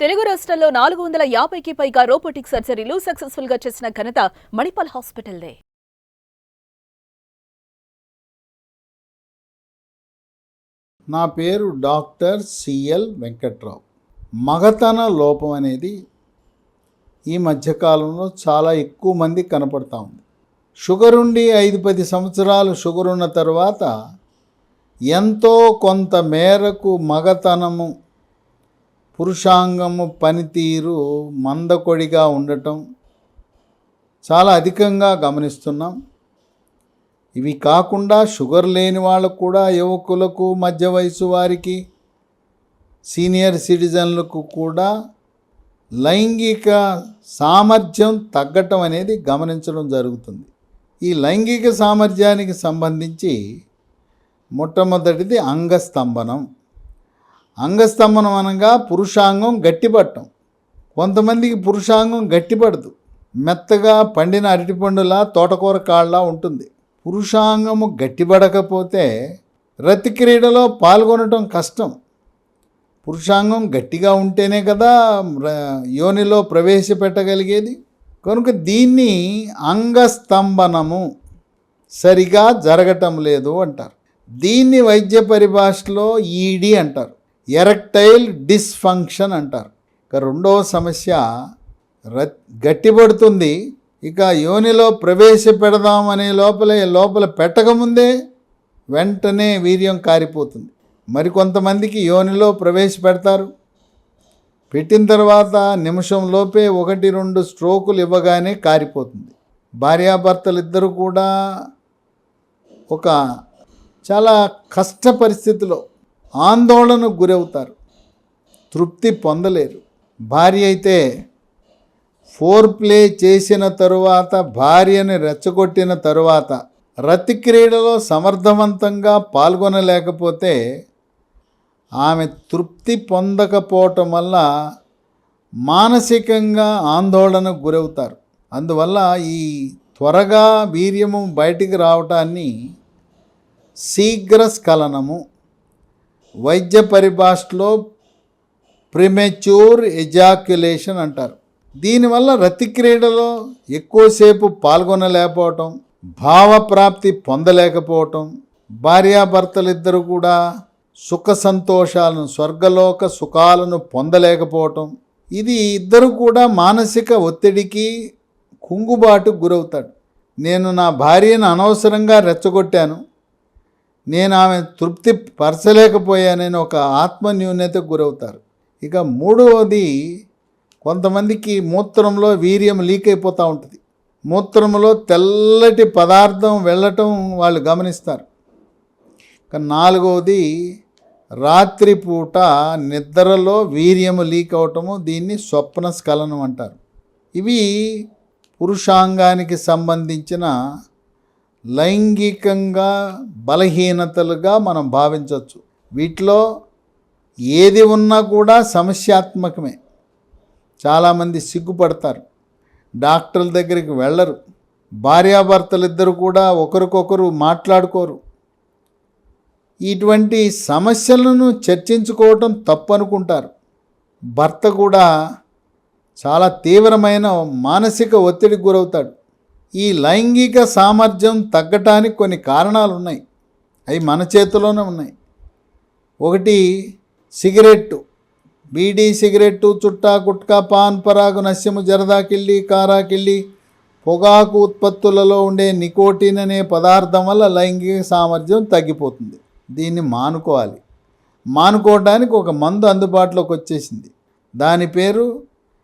తెలుగు రాష్ట్రాల్లో 450కి పైగా రోబోటిక్ సర్జరీలు సక్సెస్ఫుల్ గా చేసిన ఘనత మణిపాల్ హాస్పిటల్దే. నా పేరు డాక్టర్ సిఎల్ వెంకట్రావు. మగతన లోపం అనేది ఈ మధ్యకాలంలో చాలా ఎక్కువ మంది కనపడతా ఉంది. షుగర్ ఉండి 5-10 సంవత్సరాలు షుగర్ ఉన్న తర్వాత ఎంతో కొంత మేరకు మగతనము, పురుషాంగము పనితీరు మందకొడిగా ఉండటం చాలా అధికంగా గమనిస్తున్నాం. ఇవి కాకుండా షుగర్ లేని వాళ్ళకు కూడా, యువకులకు, మధ్య వయసు వారికి, సీనియర్ సిటిజన్లకు కూడా లైంగిక సామర్థ్యం తగ్గటం అనేది గమనించడం జరుగుతుంది. ఈ లైంగిక సామర్థ్యానికి సంబంధించి మొట్టమొదటిది అంగస్తంభనం. అంగస్తంభనం అనగా పురుషాంగం గట్టిపడటం. కొంతమందికి పురుషాంగం గట్టిపడదు, మెత్తగా పండిన అరటిపండులా, తోటకూర కాళ్ళలా ఉంటుంది. పురుషాంగము గట్టిపడకపోతే రతి క్రీడలో పాల్గొనటం కష్టం. పురుషాంగం గట్టిగా ఉంటేనే కదా యోనిలో ప్రవేశపెట్టగలిగేది. కనుక దీన్ని అంగస్తంభనము సరిగా జరగటం లేదు అంటారు. దీన్ని వైద్య పరిభాషలో ఈడి అంటారు, ఎరెక్టైల్ డిస్ఫంక్షన్ అంటారు. ఇక రెండవ సమస్య గట్టిపడుతుంది, ఇక యోనిలో ప్రవేశపెడదామనే లోపల పెట్టకముందే వెంటనే వీర్యం కారిపోతుంది. మరికొంతమందికి యోనిలో ప్రవేశపెడతారు, పెట్టిన తర్వాత నిమిషంలోపే 1-2 స్ట్రోకులు ఇవ్వగానే కారిపోతుంది. భార్యాభర్తలు ఇద్దరు కూడా ఒక చాలా కష్ట పరిస్థితిలో ఆందోళనకు గురవుతారు, తృప్తి పొందలేరు. భార్య అయితే ఫోర్ ప్లే చేసిన తరువాత, భార్యని రెచ్చగొట్టిన తరువాత రతి క్రీడలో సమర్థవంతంగా పాల్గొనలేకపోతే ఆమె తృప్తి పొందకపోవటం వల్ల మానసికంగా ఆందోళనకు గురవుతారు. అందువల్ల ఈ త్వరగా వీర్యము బయటికి రావటాన్ని శీఘ్రస్ఖలనము, వైద్య పరిభాషలో ప్రిమెచ్యూర్ ఎజాక్యులేషన్ అంటారు. దీనివల్ల రతి క్రీడలో ఎక్కువసేపు పాల్గొనలేకపోవటం, భావప్రాప్తి పొందలేకపోవటం, భార్యాభర్తలిద్దరూ కూడా సుఖ సంతోషాలను, స్వర్గలోక సుఖాలను పొందలేకపోవటం, ఇది ఇద్దరు కూడా మానసిక ఒత్తిడికి, కుంగుబాటుకు గురవుతాడు. నేను నా భార్యను అనవసరంగా రెచ్చగొట్టాను, నేను ఆమె తృప్తి పరచలేకపోయానని ఒక ఆత్మన్యూన్యతకు గురవుతారు. ఇక మూడవది, కొంతమందికి మూత్రంలో వీర్యం లీక్ అయిపోతూ ఉంటుంది. మూత్రంలో తెల్లటి పదార్థం వెళ్ళటం వాళ్ళు గమనిస్తారు. ఇక నాలుగవది, రాత్రిపూట నిద్రలో వీర్యము లీక్ అవటము, దీన్ని స్వప్న స్ఖలనం అంటారు. ఇవి పురుషాంగానికి సంబంధించిన లైంగికంగా బలహీనతలుగా మనం భావించవచ్చు. వీటిలో ఏది ఉన్నా కూడా సమస్యాత్మకమే. చాలామంది సిగ్గుపడతారు, డాక్టర్ల దగ్గరికి వెళ్ళరు, భార్యాభర్తలిద్దరు కూడా ఒకరికొకరు మాట్లాడుకోరు. ఇటువంటి సమస్యలను చర్చించుకోవటం తప్పు అనుకుంటారు. భర్త కూడా చాలా తీవ్రమైన మానసిక ఒత్తిడికి గురవుతాడు. ఈ లైంగిక సామర్థ్యం తగ్గటానికి కొన్ని కారణాలు ఉన్నాయి, అవి మన చేతిలోనే ఉన్నాయి. ఒకటి, సిగరెట్టు, బీడీ సిగరెట్టు, చుట్టా, గుట్కా, పాన్ పరాగు, నస్యము, జరదాకిళ్ళి, కారాకిళ్ళి, పొగాకు ఉత్పత్తులలో ఉండే నికోటిన్ అనే పదార్థం వల్ల లైంగిక సామర్థ్యం తగ్గిపోతుంది. దీన్ని మానుకోవాలి. మానుకోవడానికి ఒక మందు అందుబాటులోకి వచ్చేసింది. దాని పేరు,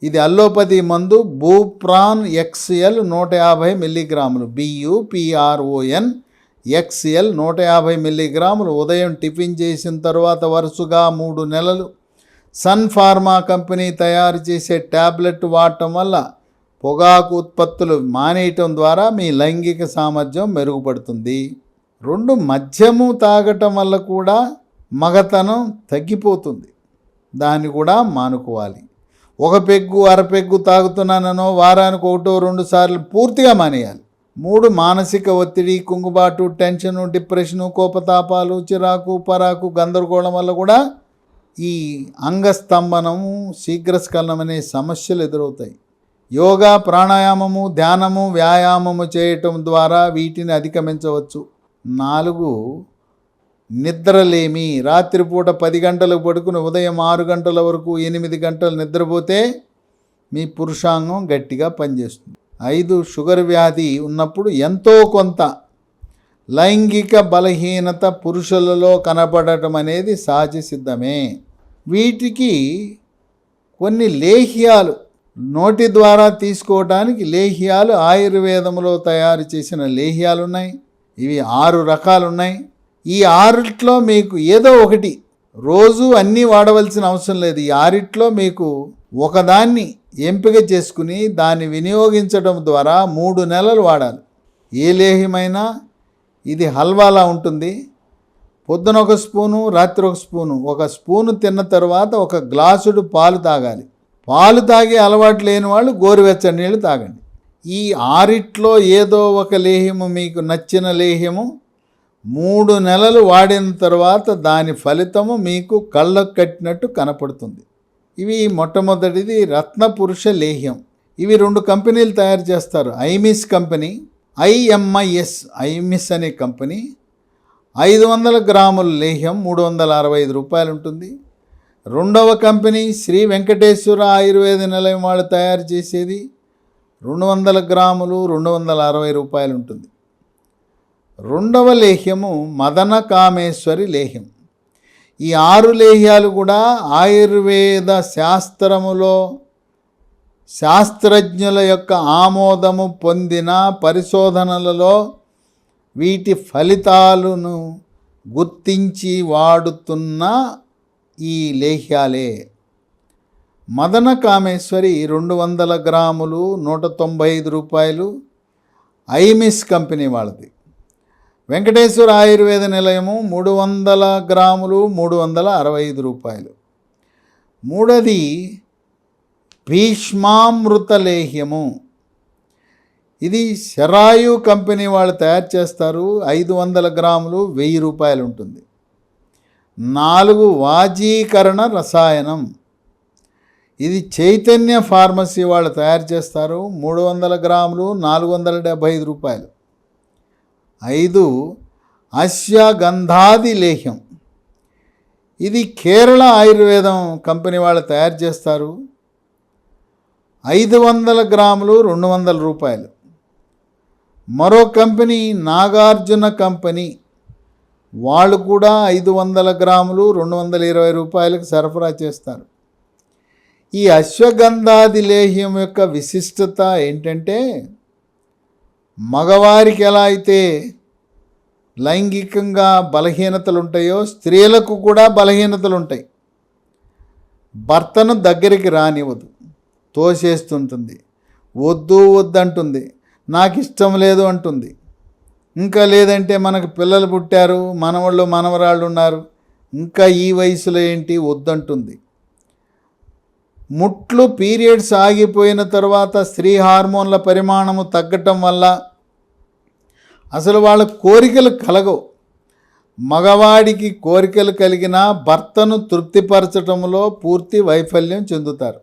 ఇది అల్లోపతి మందు, బూప్రాన్ ఎక్స్ఎల్ 150 మిల్లీగ్రాములు, BUPRON XL 150 మిల్లీగ్రాములు. ఉదయం టిఫిన్ చేసిన తర్వాత వరుసగా 3 నెలలు సన్ ఫార్మా కంపెనీ తయారు చేసే ట్యాబ్లెట్ వాడటం వల్ల పొగాకు ఉత్పత్తులు మానేయటం ద్వారా మీ లైంగిక సామర్థ్యం మెరుగుపడుతుంది. 2, మద్యము తాగటం వల్ల కూడా మగతనం తగ్గిపోతుంది, దాన్ని కూడా మానుకోవాలి. 1 పెగ్గు, అరపెగ్గు తాగుతున్నానో వారానికి 1-2 సార్లు పూర్తిగా మానేయాలి. 3, మానసిక ఒత్తిడి, కుంగుబాటు, టెన్షను, డిప్రెషను, కోపతాపాలు, చిరాకు, పరాకు, గందరగోళం వల్ల కూడా ఈ అంగస్తంభనము శీఘ్రస్ఖలనం అనే సమస్యలు ఎదురవుతాయి. యోగా, ప్రాణాయామము, ధ్యానము, వ్యాయామము చేయటం ద్వారా వీటిని అధిగమించవచ్చు. 4 నిద్రలేమి. రాత్రిపూట 10 గంటలకు పడుకుని ఉదయం 6 గంటల వరకు 8 గంటలు నిద్రపోతే మీ పురుషాంగం గట్టిగా పనిచేస్తుంది. 5 షుగర్ వ్యాధి ఉన్నప్పుడు ఎంతో కొంత లైంగిక బలహీనత పురుషులలో కనపడటం అనేది సహజ సిద్ధమే. వీటికి కొన్ని లేహ్యాలు నోటి ద్వారా తీసుకోవడానికి లేహ్యాలు ఆయుర్వేదంలో తయారు చేసిన లేహ్యాలు ఉన్నాయి. ఇవి 6 రకాలు ఉన్నాయి. ఈ 6లో మీకు ఏదో ఒకటి, రోజు అన్నీ వాడవలసిన అవసరం లేదు. ఈ 6లో మీకు ఒకదాన్ని ఎంపిక చేసుకుని దాన్ని వినియోగించడం ద్వారా 3 నెలలు వాడాలి. ఏ లేహ్యమైనా ఇది హల్వాలా ఉంటుంది. పొద్దున 1 స్పూను, రాత్రి 1 స్పూను. 1 స్పూను తిన్న తర్వాత 1 గ్లాసుడు పాలు తాగాలి. పాలు తాగే అలవాటు లేని వాళ్ళు గోరువెచ్చని నీళ్ళు తాగండి. ఈ 6లో ఏదో ఒక లేహ్యము మీకు నచ్చిన లేహ్యము 3 నెలలు వాడిన తర్వాత దాని ఫలితము మీకు కళ్ళకు కట్టినట్టు కనపడుతుంది. ఇవి మొట్టమొదటిది రత్నపురుష లేహ్యం. ఇవి 2 కంపెనీలు తయారు చేస్తారు. ఐమిస్ కంపెనీ, ఐమిస్ అనే కంపెనీ. 500 గ్రాముల లేహ్యం 365 రూపాయలు ఉంటుంది. రెండవ కంపెనీ శ్రీ వెంకటేశ్వర ఆయుర్వేద నిలయం వాళ్ళు తయారు చేసేది 200 గ్రాములు 260 రూపాయలు ఉంటుంది. రెండవ లేహ్యము మదన కామేశ్వరి లేహ్యం. ఈ 6 లేహ్యాలు కూడా ఆయుర్వేద శాస్త్రములో శాస్త్రజ్ఞుల యొక్క ఆమోదము పొందిన పరిశోధనలలో వీటి ఫలితాలను గుర్తించి వాడుతున్న ఈ లేహ్యాలే. మదన కామేశ్వరి 200 గ్రాములు 195 రూపాయలు ఐమిస్ కంపెనీ వాళ్ళది. వెంకటేశ్వర ఆయుర్వేద నిలయము 300 గ్రాములు 365 రూపాయలు. మూడది భీష్మామృత లేహ్యము. ఇది శరాయు కంపెనీ వాళ్ళు తయారు చేస్తారు. 500 గ్రాములు 1000 రూపాయలు ఉంటుంది. 4 వాజీకరణ రసాయనం. ఇది చైతన్య ఫార్మసీ వాళ్ళు తయారు చేస్తారు. 300 గ్రాములు 475 రూపాయలు. 5 అశ్వగంధాది లేహ్యం. ఇది కేరళ ఆయుర్వేదం కంపెనీ వాళ్ళు తయారు చేస్తారు. 500 గ్రాములు 200 రూపాయలు. మరో కంపెనీ నాగార్జున కంపెనీ వాళ్ళు కూడా 500 గ్రాములు 220 రూపాయలకు సరఫరా చేస్తారు. ఈ అశ్వగంధాది లేహ్యం యొక్క విశిష్టత ఏంటంటే, మగవారికి ఎలా అయితే లైంగికంగా బలహీనతలు ఉంటాయో స్త్రీలకు కూడా బలహీనతలు ఉంటాయి. భర్తను దగ్గరికి రానివ్వదు, తోసేస్తుంటుంది, వద్దు వద్దంటుంది, నాకు ఇష్టం లేదు అంటుంది. ఇంకా లేదంటే మనకు పిల్లలు పుట్టారు, మనవాళ్ళు మనవరాళ్ళు ఉన్నారు, ఇంకా ఈ వయసులో ఏంటి వద్దంటుంది. ముట్లు పీరియడ్స్ ఆగిపోయిన తర్వాత స్త్రీ హార్మోన్ల పరిమాణము తగ్గటం వల్ల అసలు వాళ్ళ కోరికలు కలగవు. మగవాడికి కోరికలు కలిగినా భర్తను తృప్తిపరచడంలో పూర్తి వైఫల్యం చెందుతారు.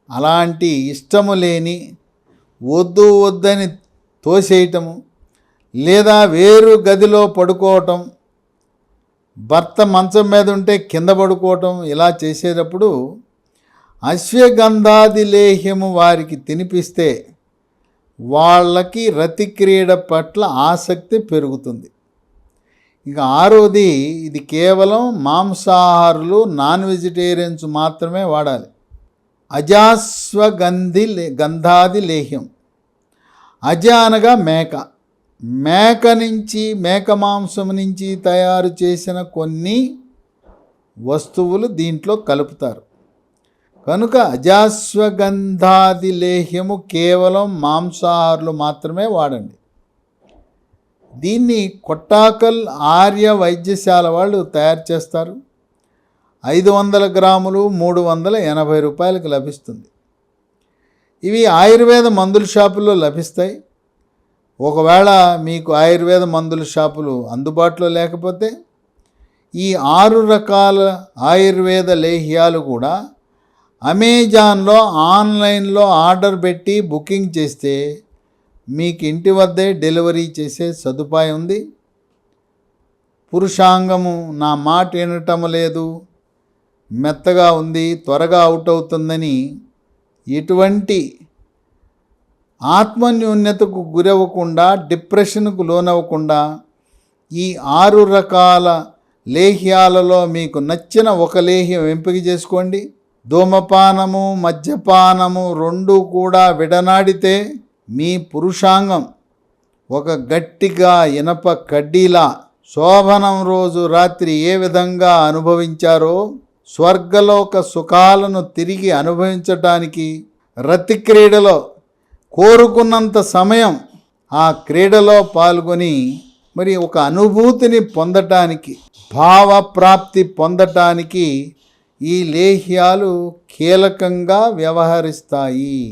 అలాంటి ఇష్టము లేని వద్దు వద్దని తోసేయటము, లేదా వేరు గదిలో పడుకోవటం, భర్త మంచం మీద ఉంటే కింద పడుకోవటం, ఇలా చేసేటప్పుడు అశ్వగంధాది లేహ్యము వారికి తినిపిస్తే వాళ్ళకి రతిక్రీడ పట్ల ఆసక్తి పెరుగుతుంది. ఇక 6వది, ఇది కేవలం మాంసాహారులు నాన్ వెజిటేరియన్స్ మాత్రమే వాడాలి. గంధాది లేహ్యం. అజ అనగా మేక. మేక నుంచి, మేక మాంసం నుంచి తయారు చేసిన కొన్ని వస్తువులు దీంట్లో కలుపుతారు. కనుక అజాశ్వగంధాది లేహ్యము కేవలం మాంసాహారులు మాత్రమే వాడండి. దీన్ని కొట్టాకల్ ఆర్య వైద్యశాల వాళ్ళు తయారు చేస్తారు. 500 గ్రాములు 380 రూపాయలకు లభిస్తుంది. ఇవి ఆయుర్వేద మందుల షాపుల్లో లభిస్తాయి. ఒకవేళ మీకు ఆయుర్వేద మందుల షాపులు అందుబాటులో లేకపోతే ఈ 6 రకాల ఆయుర్వేద లేహ్యాలు కూడా అమెజాన్లో ఆన్లైన్లో ఆర్డర్ పెట్టి బుకింగ్ చేస్తే మీకు ఇంటి వద్దే డెలివరీ చేసే సదుపాయం ఉంది. పురుషాంగము నా మాట వినటం లేదు, మెత్తగా ఉంది, త్వరగా అవుట్ అవుతుందని ఎటువంటి ఆత్మన్యూన్యతకు గురవ్వకుండా, డిప్రెషన్కు లోనవ్వకుండా ఈ 6 రకాల లేహ్యాలలో మీకు నచ్చిన ఒక లేహ్యం ఎంపిక చేసుకోండి. ధూమపానము, మద్యపానము రెండూ కూడా విడనాడితే మీ పురుషాంగం ఒక గట్టిగా ఇనప కడ్డీలా శోభనం రోజు రాత్రి ఏ విధంగా అనుభవించారో స్వర్గలోక సుఖాలను తిరిగి అనుభవించటానికి రతి క్రీడలో కోరుకున్నంత సమయం ఆ క్రీడలో పాల్గొని మరి ఒక అనుభూతిని పొందటానికి, భావప్రాప్తి పొందటానికి ఈ లేహ్యాలు కీలకంగా వ్యవహరిస్తాయి.